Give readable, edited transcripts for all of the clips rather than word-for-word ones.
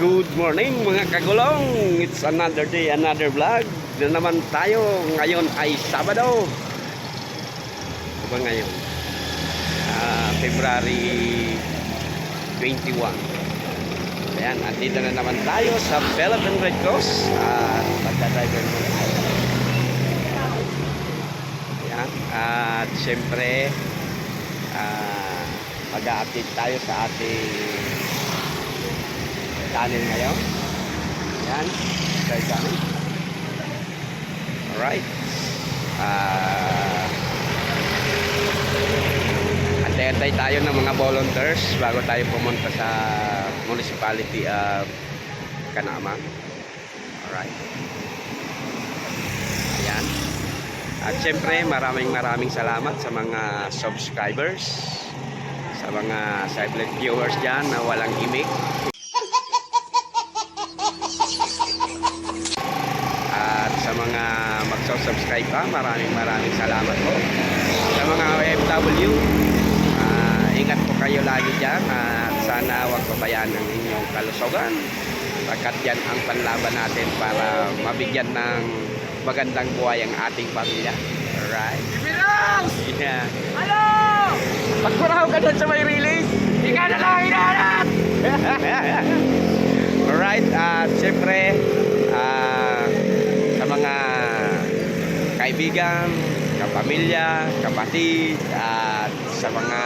Good morning mga kagulong. It's another day, another vlog. Na naman tayo. Ngayon ay Sabado. Ano ba ngayon? February 21. Ayan, andito na naman tayo sa Philippine Red Cross. At magdadriver mo tayo. Ayan, at syempre mag-a-update tayo sa ating channel ngayon. Ayan, start kami. Alright. Antay-antay tayo ng mga volunteers bago tayo pumunta sa municipality of Canamang. Alright. Ayan. At syempre maraming salamat sa mga subscribers, sa mga silent viewers dyan na walang imik. At sa mga magsusubscribe pa, maraming salamat po. Sa mga OFW, ingat po kayo lagi dyan at sana huwag pabayaan ang inyong kalusugan, pagkat yan ang panlaban natin para mabigyan ng magandang buhay ang ating pamilya. Alright? Yeah. Hello! Pagkuraw ka dyan sa may release, Ikaw na lang hinahanap! alright, at syempre sa mga kaibigan, kapamilya, kapatid, at sa mga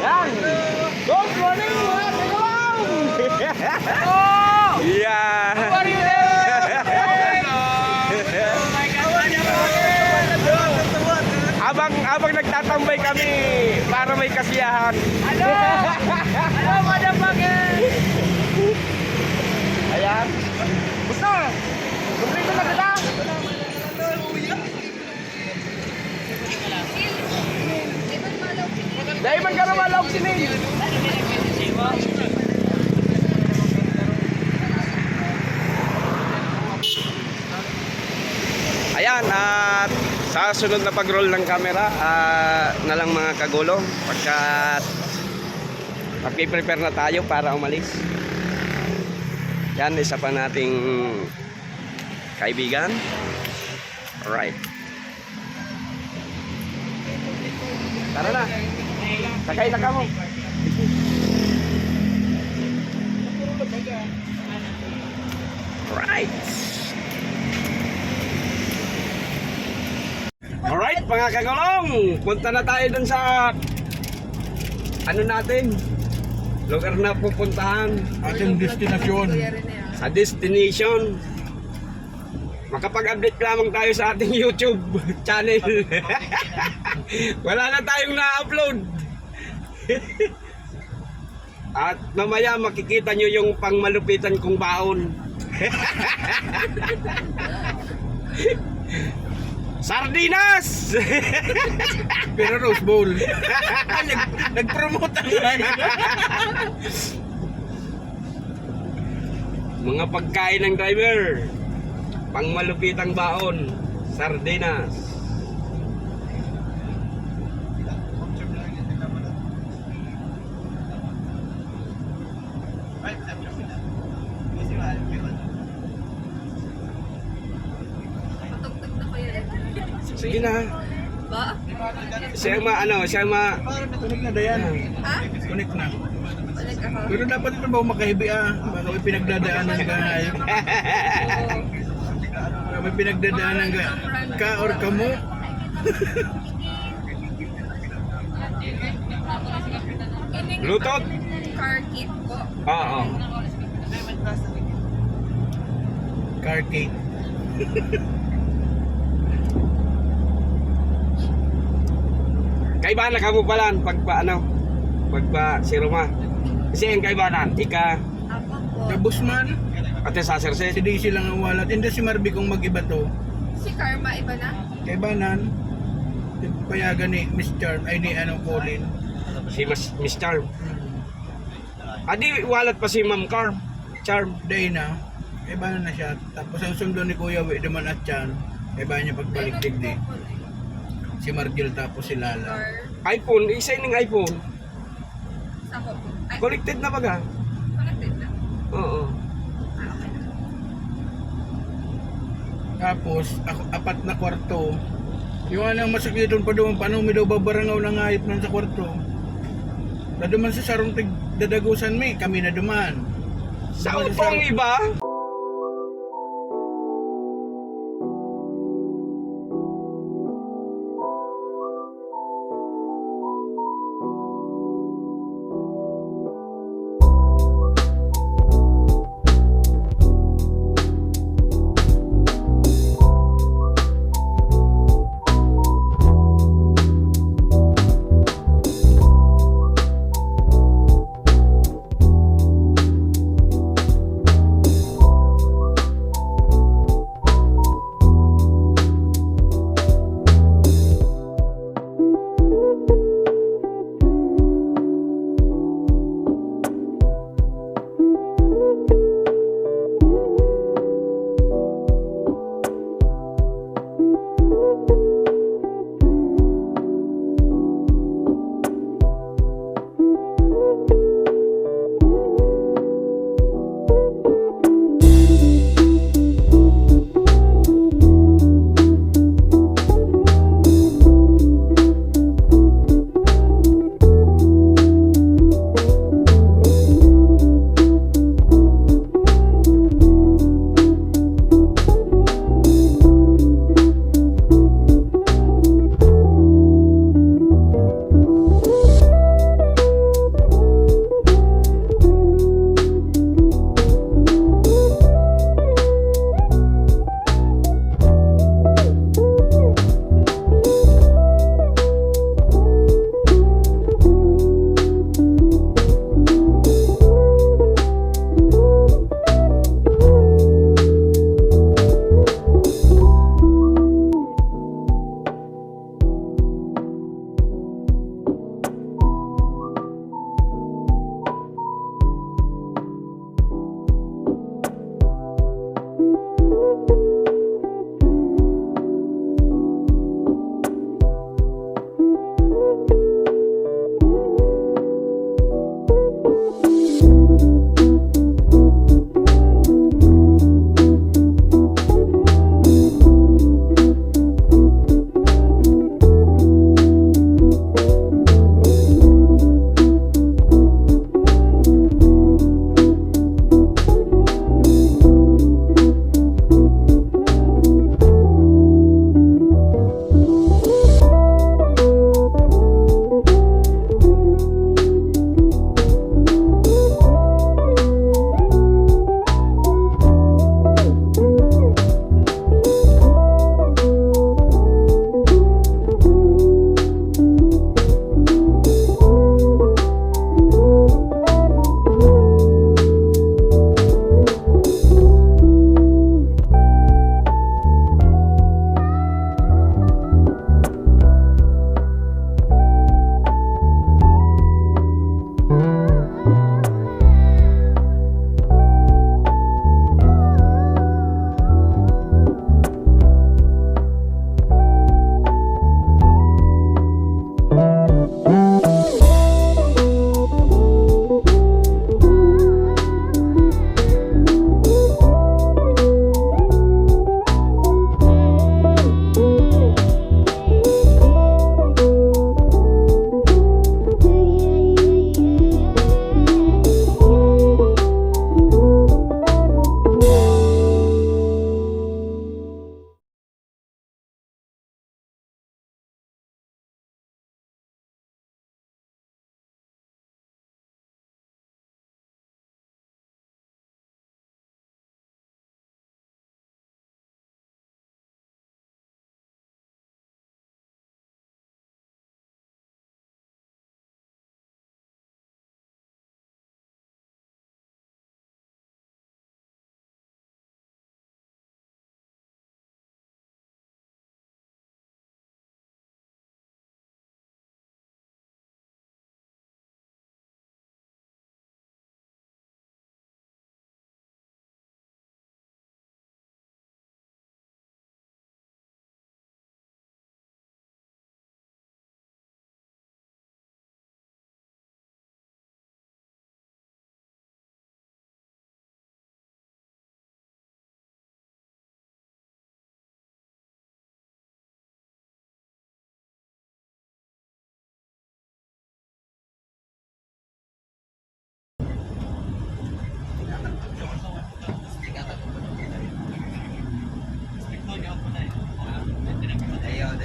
Yan! Good morning mga kagulong! Hello! yeah. How are you there? Habang nagtatambay kami para may kasiyahan. Hello! Hello, motherfucker! Ayan. Gusto! Kumplito na kita! Dahil man ka na malawag sinin! Ayan, at sa sunod na pag-roll ng camera na lang mga kagulong, pagkat mag-prepare na tayo para umalis. Yan, isa pa nating kaibigan. Alright. Tara na. Sakay na ka mo. Alright. Alright mga kagulong, punta na tayo dun sa ano natin, lugar na pupuntahan, Ating destinasyon. sa destination. Makapag-update lamang tayo sa ating YouTube channel. Wala na tayong na-upload. At mamaya makikita nyo yung pangmalupitan kong baon. Sardinas! Pero Rose Bowl. Nag-promote ang live. Mga pagkain ng driver. Pangmalupitang baon. Sardinas. Sige na. Ba? Siya ma Connect na Dayan. Ha? Connect na. Balik ako. Pero dapat ito ba makahibi Baka may pinagdadaanan ka. Baka may pinagdadaanan ka or kamo. Bluetooth? Car kit po. Oo. Carcade. Kaibahan ka mo pala pagpa si Roma. Kasi ang kaibahan, ika Apo po. Tapos man, ate sa si Serset. Daisy lang ang walat. Hindi si Marby kung mag-iba to. Si Karma, iba na? Kay Banan, payagan ni Miss Charm, ay ni Colin. Si Miss Charm. Adi wallet pa si Ma'am Charm. Dayna, kay Banan na siya. Tapos ang sundo ni Kuya Wi naman at Chan, kay Banan niya pagbalik digdi. Si Margil tapos si Lala. Car. iPhone, isa yung iPhone. Sa ko po. Ay, Connected na baga. connected na. Oo. Tapos, apat na kwarto. Yung anong masakiton pa doon, paano may daw babarangaw ng hayop nun sa kwarto. Naduman sa sarong dadagusan mi, kami na duman. Sa Duman upong iba?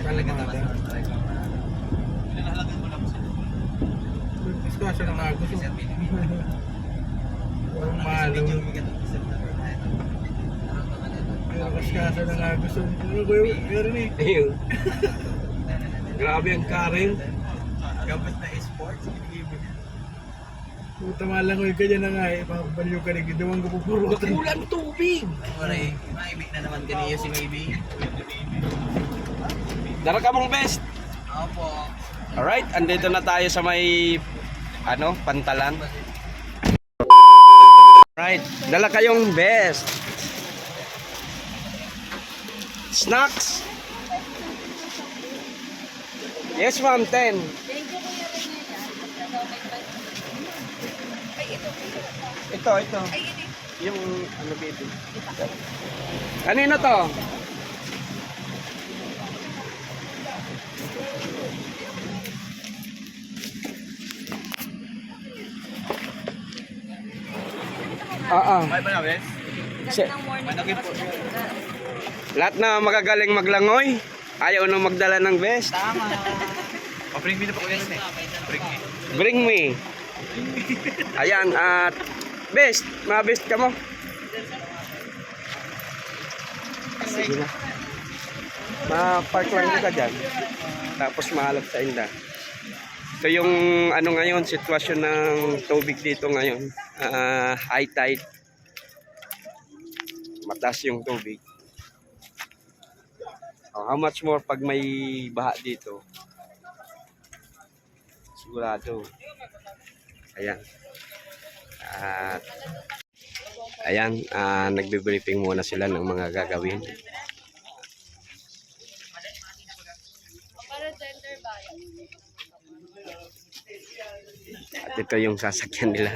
Kalamada. Kaso na nga gusto. Walang malo. Kaso na nga gusto. Ano ba yun? Meron eh. Ayun. Grabe ang Karen. Gamit na esports. Puta malangoy ka dyan na nga eh. Mabaliw ka rin. Gawang kapupurutan. Ulan tubig. Pare, maibig na naman kaniya si Maybe. Dara ka mong best. Opo. Alright, andito na tayo sa may pantalan. Right, dala kayong best. Snacks. Yes, ma'am, 10. Ito. Yung ano baby. Kanino to? May ba na, Wes? Managin po. Lahat na magagaling maglangoy, ayaw na magdala ng vest. Tama. Bring me na po ko yan eh. Bring me. Bring me. Ayan, at best, ma-best ka mo. Sige na. Ma-park lang ka dyan. Tapos mahalap sa inda. Ito yung ano ngayon, sitwasyon ng tubig dito ngayon. High tide. Mataas yung tubig. How much more pag may baha dito? Sigurado. Ayan. At ayan, nagbe-briefing muna sila ng mga gagawin. At ito yung sasakyan nila.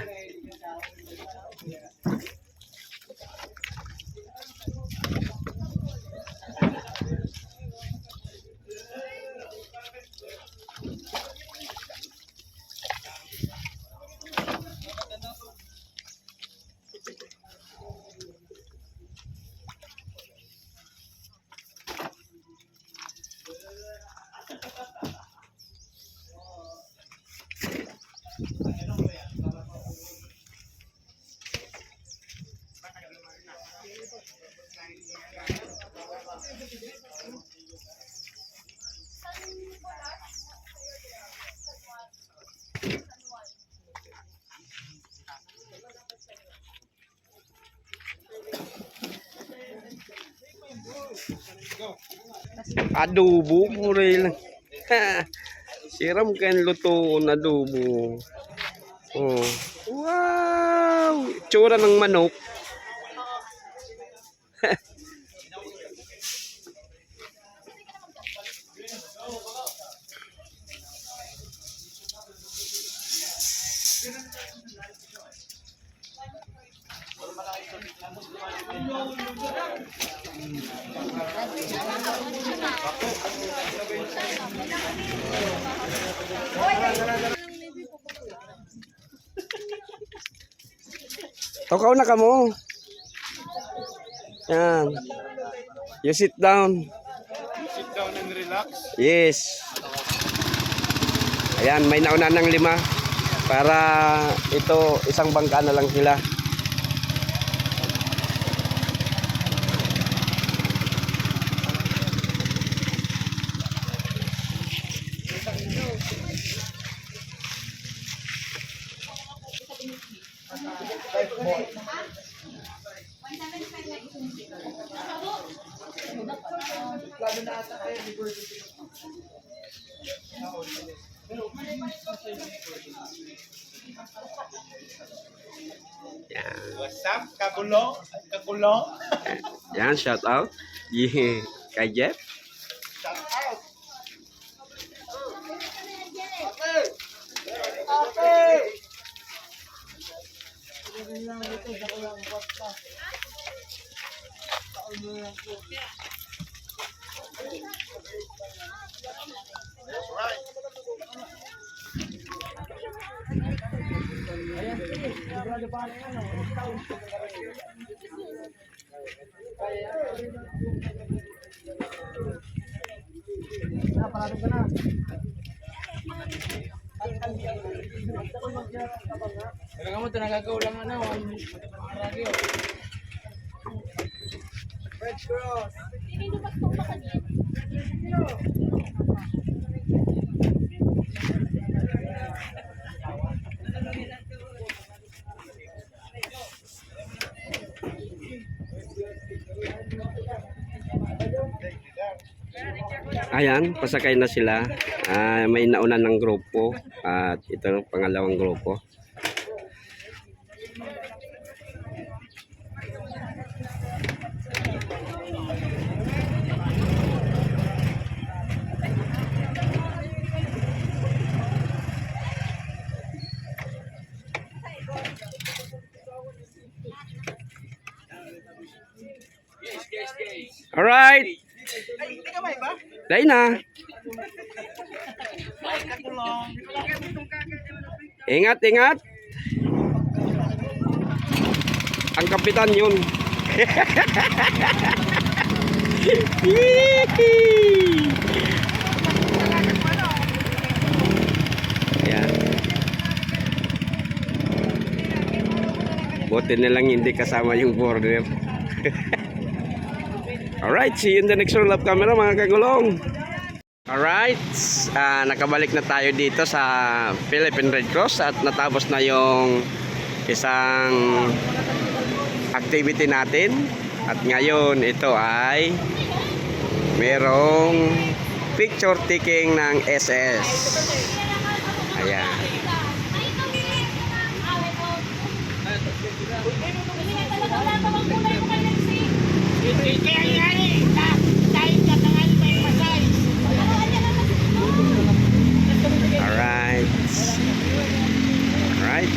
Adobo mura lang. Siram kan luto na adobo. Oh. Wow! Tsura ng manok. Tokaw na ka mo. Yan. You sit down. Sit down and relax. Yes. Ayan, may nauna ng 5. Para ito, isang bangka na lang sila. Yan. What's up? Kagulong? Kagulong? Yan, shout out. Yeah. Kay Jeff. Shout out! Talaga mo, nagagaulang ano. Radio. Red Cross. Ayan, pasakay na sila. May nauna ng grupo at ito ang pangalawang grupo. All right. Dahil na. Ingat, ingat. Ang kapitan yun. Ayan. Buti na lang hindi kasama yung border. Alright, see you in the next roll of camera mga kagulong. Alright, nakabalik na tayo dito sa Philippine Red Cross at natapos na yung isang activity natin. At ngayon ito ay merong picture taking ng SS. Ayan. Alright. Alright.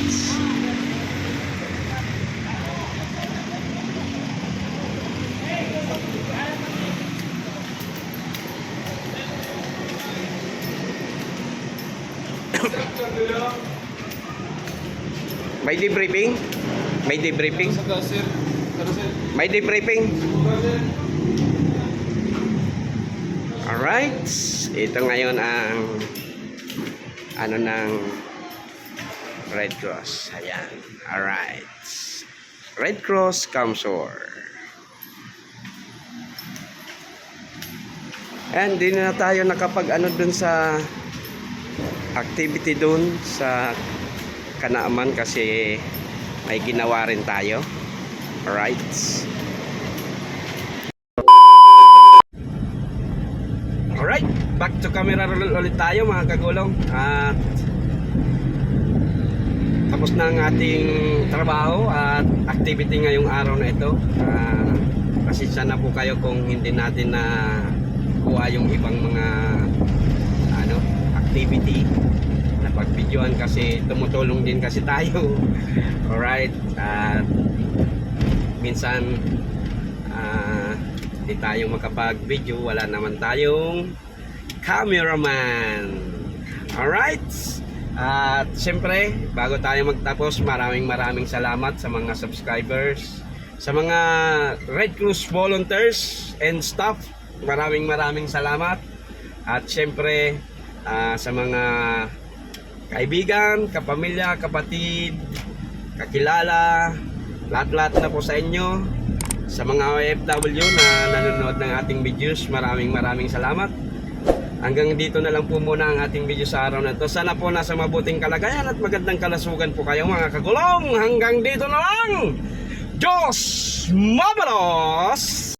May debriefing? May debriefing? May debriefing? Alright. Ito ngayon ang ano ng Red Cross. Ayan. Alright. Red Cross Kamsor. And di na tayo nakapag ano dun sa activity dun sa Kanaaman kasi may ginawa rin tayo. Alright. Alright, back to camera ulit tayo mga kagulong. At tapos na ang ating trabaho at activity ngayong araw na ito. Pasensya na po kayo kung hindi natin na kuha yung ibang mga activity na pag-videoan kasi tumutulong din kasi tayo. Alright, at minsan hindi tayo makapag-video, wala naman tayong cameraman. Alright, at siyempre bago tayo magtapos, maraming salamat sa mga subscribers, sa mga Red Cross volunteers and staff. Maraming salamat. At siyempre sa mga kaibigan, kapamilya, kapatid, kakilala, lahat na po sa inyo. Sa mga OFW na nanonood ng ating videos, maraming salamat. Hanggang dito na lang po muna ang ating video sa araw na ito. Sana po nasa mabuting kalagayan at magandang kalasugan po kayo mga kagulong. Hanggang dito na lang. Diyos mabalos!